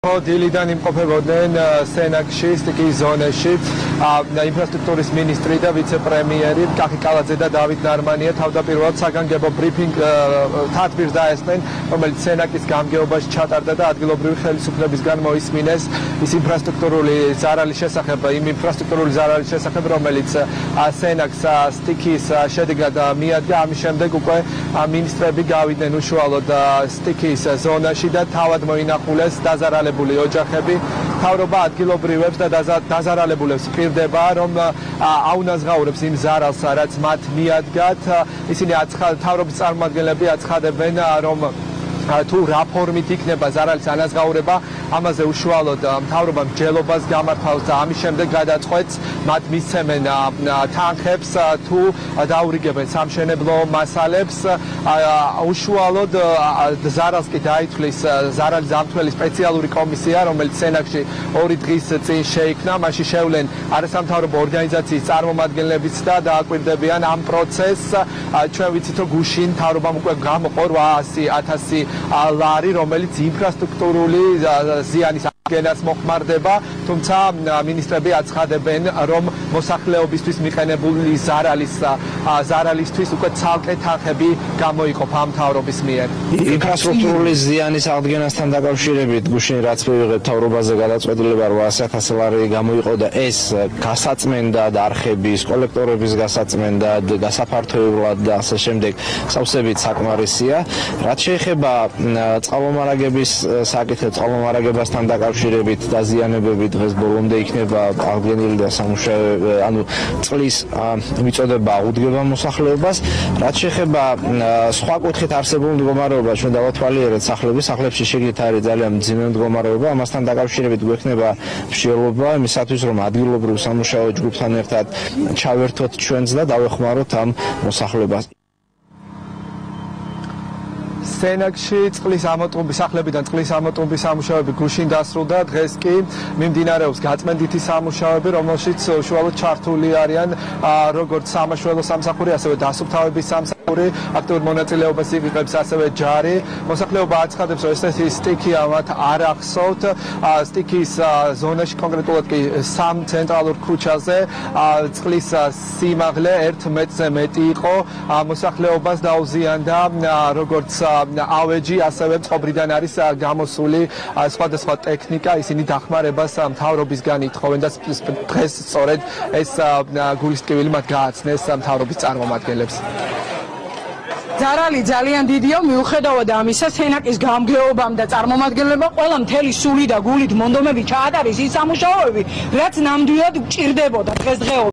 დილიდან იმყოფებოდნენ სენაკში, სტიკის ზონაში ინფრასტრუქტურის მინისტრი და ვიცე-პრემიერი კახი კალაძე და დავით ნარმანია თავდაპირველად საგანგებო ბრიფინგ თათბირს დაესწრნენ, რომელიც სენაკის გამგეობაში ჩატარდა და ადგილობრივი ხელისუფლებისგან მოისმინეს ის ინფრასტრუქტურული ზარალის შესახებ, რომელიც სენაკს სტიკის შედეგად მიადგა. ამის შემდეგ უკვე მინისტრები გავიდნენ უშუალოდ სტიკის ზონაში და თავად მოინახულეს დაზარალებული ოჯახები. მთავრობა ადგილობრივებს და დაზარალებულებს პირდება, რომ აუნაზღაურებს იმ ზარალს, რაც მათ მიადგათ. ისინი მთავრობის წარმომადგენლები აცხადებენ, რომ თუ რა ფორმით იქნება ზარალის ანაზღაურება, ამაზე უშუალოდ მთავრობა მსჯელობას გამართავს და ამის შემდეგ გადაწყვეტს, მათ მისცემენ თანხებს თუ დაურიგებენ სამშენებლო მასალებს. უშუალოდ ზარალს კი დაითვლის ზარალის დამცველი სპეციალური კომისია, რომელიც სენაკში 2 დღის წინ შეიქმნა. მაშინ შევლენ არასამთავრობო ორგანიზაციის წარმომადგენლებიც და დააკვირდებიან ამ პროცესს. ჩვენ ვიცით, რომ გუშინ მთავრობამ უკვე გამოყო 800,000 ლარი, რომელიც ინფრასტრუქტურული ზიანის აღდგენას მოხმარდება, თუმცა მინისტრები აცხადებენ, რომ მოსახლეობისთვის მიყენებული ზარალისთვის უკვე ცალკე თანხები გამოიყოფა მთავრობის მიერ. ინფრასტრუქტურული ზიანის აღდგენასთან დაკავშირებით გუშინ რაც მივიღეთ მთავრობაზე გადაწყვეტილება 800,000 ლარი გამოიყო და ეს გასაწმენდად არხების, კოლექტორების გასაწმენდად, გასაფართოებლად და ასე შემდეგ სავსებით საკმარისია. რაც შეეხება წყალმომარაგების საკითხებს, წყალმომარაგებასთან დაკავშირებით დაზიანებები დღეს ბოლომდე იქნება აღდგენილი და ანუ წყლის მიწოდება აღუდგება მოსახლეობას. რაც შეეხება სხვა კუთხით არსებულ მდგომარეობას, ჩვენ დავათვალიერეთ სახლებში შეგიძლიათ არის ძალიან მძიმე მდგომარეობა, ამასთან დაკავშირებით გვექნება მსჯელობა იმისათვის, რომ ადგილობრივ სამუშაო ჯგუფთან ერთად ჩავერთოთ ჩვენც და დავეხმაროთ ამ მოსახლეობას. სენაკში სახლებიდან წყლის ამოტვობის სამუშაოები გუშინ დასრულდა, დღეს კი მიმდინარეობს გაწმენდითი სამუშაოები, რომელშიც უშუალოდ ჩართული არიან როგორც სამაშველო სამსახური, ასევე დასუფთავების სამსახური, აქტიურ მონაწილეობას იღებს ასევე ჯარი. მოსახლეობა აცხადებს, რომ ესეთი სტიქია მათ არ ახსოვთ. სტიკის ზონაში, კონკრეტულად კი 3 ცენტრალურ ქუჩაზე წყლის სიმაღლე 1 მეტრზე მეტი იყო. მოსახლეობას დაუზიანდა როგორც ავეჯი, ასევე წყობრიდან არის გამოსული სხვადასხვა ტექნიკა. ისინი დახმარებას მთავრობისგან ითხოვენ და დღეს სწორედ ეს გულისტკივილი მათ გააცნეს მთავრობის წარმომადგენლებს. ზარალი ძალიან დიდია, მიუხედავად ამისა, სენაკის გამგეობამ და წარმომადგენლებმა ყველა მთელი სული და გულით მონდომები ჩაატარეს ის სამუშაოები, რაც ნამდვილად გჭირდებოდა დღესდღეობით.